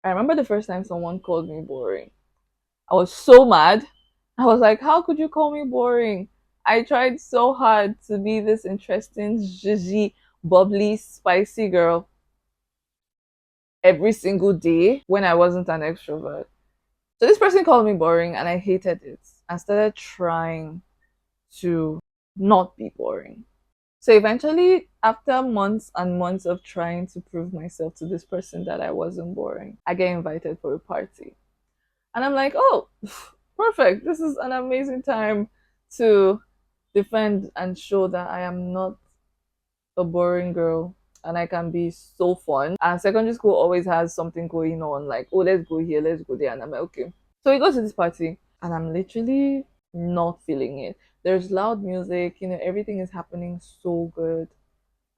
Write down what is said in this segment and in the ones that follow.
I remember the first time someone called me boring. I was so mad. I was like, how could you call me boring? I tried so hard to be this interesting, zhuzhy, bubbly, spicy girl every single day when I wasn't an extrovert. So this person called me boring and I hated it and started trying to not be boring. So eventually, after months and months of trying to prove myself to this person that I wasn't boring, I get invited for a party. And I'm like, oh, perfect. This is an amazing time to defend and show that I am not a boring girl and I can be so fun. And secondary school always has something going on, like, oh, let's go here, let's go there. And I'm like, okay. So we go to this party and I'm literally not feeling it. There's loud music, everything is happening so good.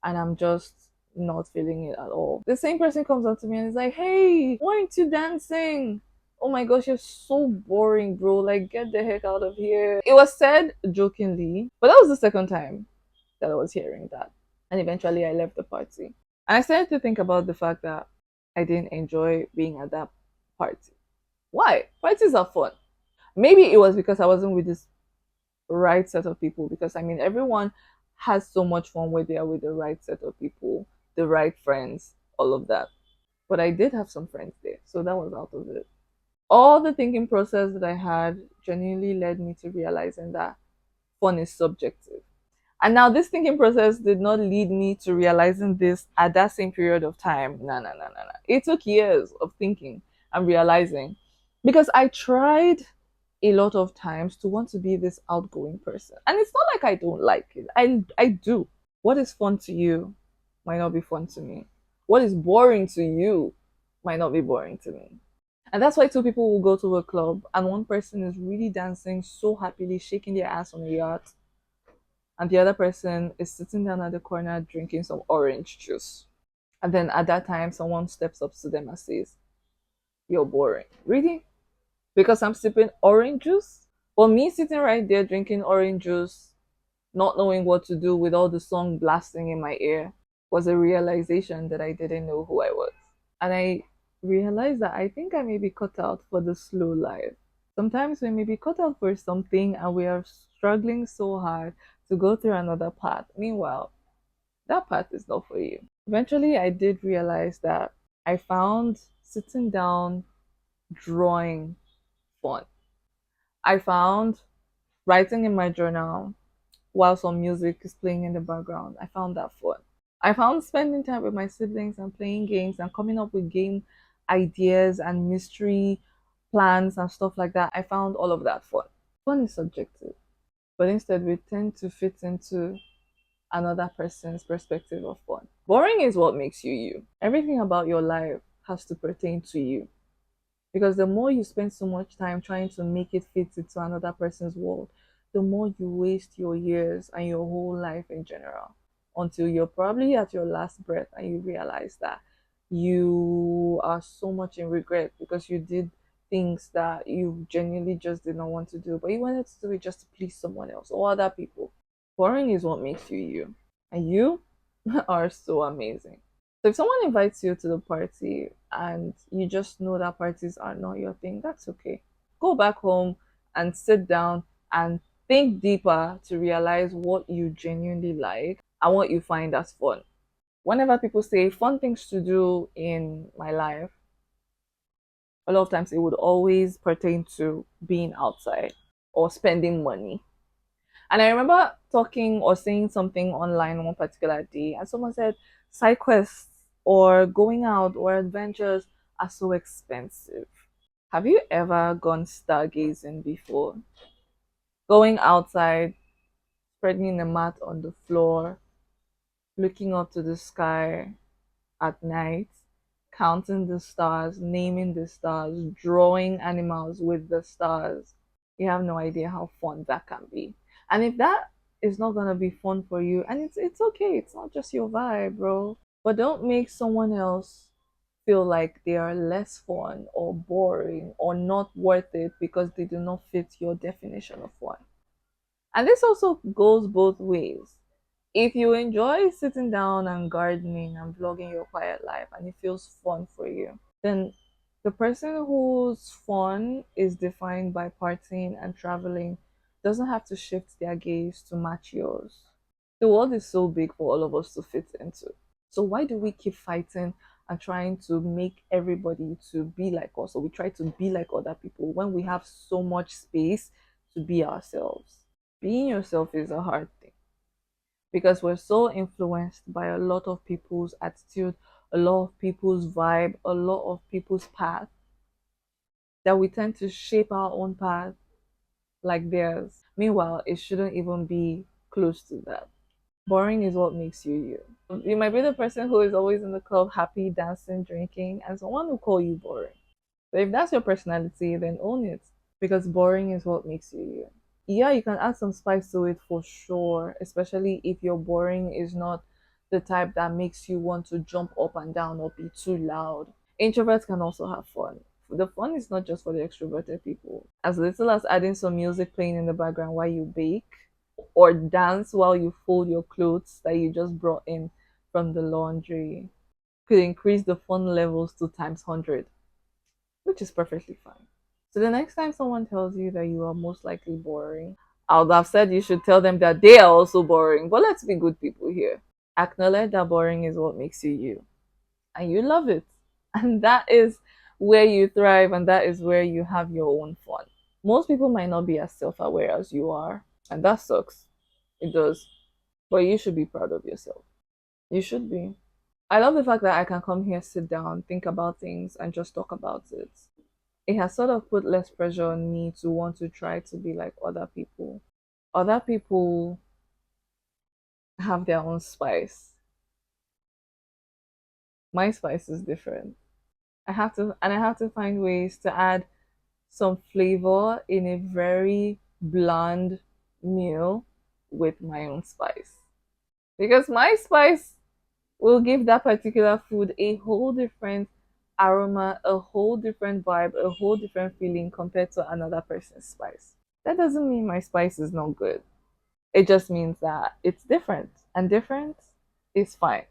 And I'm just not feeling it at all. The same person comes up to me and is like, hey, why aren't you dancing? Oh my gosh, you're so boring, bro. Like, get the heck out of here. It was said jokingly, but that was the second time that I was hearing that. And eventually I left the party. And I started to think about the fact that I didn't enjoy being at that party. Why? Parties are fun. Maybe it was because I wasn't with this right set of people, because I mean, everyone has so much fun when they are with the right set of people, the right friends, all of that. But I did have some friends there, so that was out of it. All the thinking process that I had genuinely led me to realizing that fun is subjective. And now this thinking process did not lead me to realizing this at that same period of time. No, no, no, no, no. It took years of thinking and realizing, because I tried a lot of times to want to be this outgoing person. And it's not like I don't like it. I do. What is fun to you might not be fun to me. What is boring to you might not be boring to me. And that's why two people will go to a club and one person is really dancing so happily, shaking their ass on a yacht, and the other person is sitting down at the corner drinking some orange juice. And then at that time, someone steps up to them and says, you're boring. Really? Because I'm sipping orange juice? But me sitting right there drinking orange juice, not knowing what to do with all the song blasting in my ear, was a realization that I didn't know who I was. And I realized that I think I may be cut out for the slow life. Sometimes we may be cut out for something and we are struggling so hard to go through another path. Meanwhile, that path is not for you. Eventually, I did realize that I found sitting down drawing fun. I found writing in my journal while some music is playing in the background. I found that fun. I found spending time with my siblings and playing games and coming up with game ideas and mystery plans and stuff like that. I found all of that fun. Fun is subjective, but instead we tend to fit into another person's perspective of fun. Boring is what makes you you. Everything about your life has to pertain to you. Because the more you spend so much time trying to make it fit into another person's world, the more you waste your years and your whole life in general, until you're probably at your last breath and you realize that you are so much in regret because you did things that you genuinely just did not want to do, but you wanted to do it just to please someone else or other people. Boring is what makes you you. And you are so amazing. So if someone invites you to the party and you just know that parties are not your thing, that's okay. Go back home and sit down and think deeper to realize what you genuinely like and what you find as fun. Whenever people say fun things to do in my life, a lot of times it would always pertain to being outside or spending money. And I remember talking or saying something online one particular day, and someone said side quests or going out or adventures are so expensive. Have you ever gone stargazing before? Going outside, spreading a mat on the floor, looking up to the sky at night, counting the stars, naming the stars, drawing animals with the stars. You have no idea how fun that can be. And if that is not gonna be fun for you, and it's okay, it's not just your vibe, bro. But don't make someone else feel like they are less fun or boring or not worth it because they do not fit your definition of fun. And this also goes both ways. If you enjoy sitting down and gardening and vlogging your quiet life and it feels fun for you, then The person whose fun is defined by partying and traveling doesn't have to shift their gaze to match yours. The world is so big for all of us to fit into. So why do we keep fighting and trying to make everybody to be like us, or we try to be like other people when we have so much space to be ourselves? Being yourself is a hard thing because we're so influenced by a lot of people's attitude, a lot of people's vibe, a lot of people's path, that we tend to shape our own path like theirs. Meanwhile, it shouldn't even be close to that. Boring is what makes you you. You might be the person who is always in the club, happy, dancing, drinking, and someone will call you boring. But if that's your personality, then own it because boring is what makes you you. Yeah, you can add some spice to it for sure, especially if your boring is not the type that makes you want to jump up and down or be too loud. Introverts can also have fun. The fun is not just for the extroverted people. As little as adding some music playing in the background while you bake, or dance while you fold your clothes that you just brought in from the laundry, could increase the fun levels to times 100, which is perfectly fine. So the next time someone tells you that you are most likely boring, I would have said you should tell them that they are also boring. But let's be good people here. Acknowledge that boring is what makes you you, and you love it. And that is where you thrive, and that is where you have your own fun. Most people might not be as self aware as you are, and that sucks. It does. But you should be proud of yourself. You should be. I love the fact that I can come here, sit down, think about things, and just talk about it. It has sort of put less pressure on me to want to try to be like other people. Other people have their own spice. My spice is different. I have to find ways to add some flavor in a very bland meal with my own spice. Because my spice will give that particular food a whole different aroma, a whole different vibe, a whole different feeling compared to another person's spice. That doesn't mean my spice is not good. It just means that it's different, and different is fine.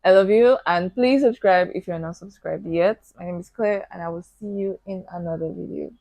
I love you, and please subscribe if you're not subscribed yet. My name is Claire, and I will see you in another video.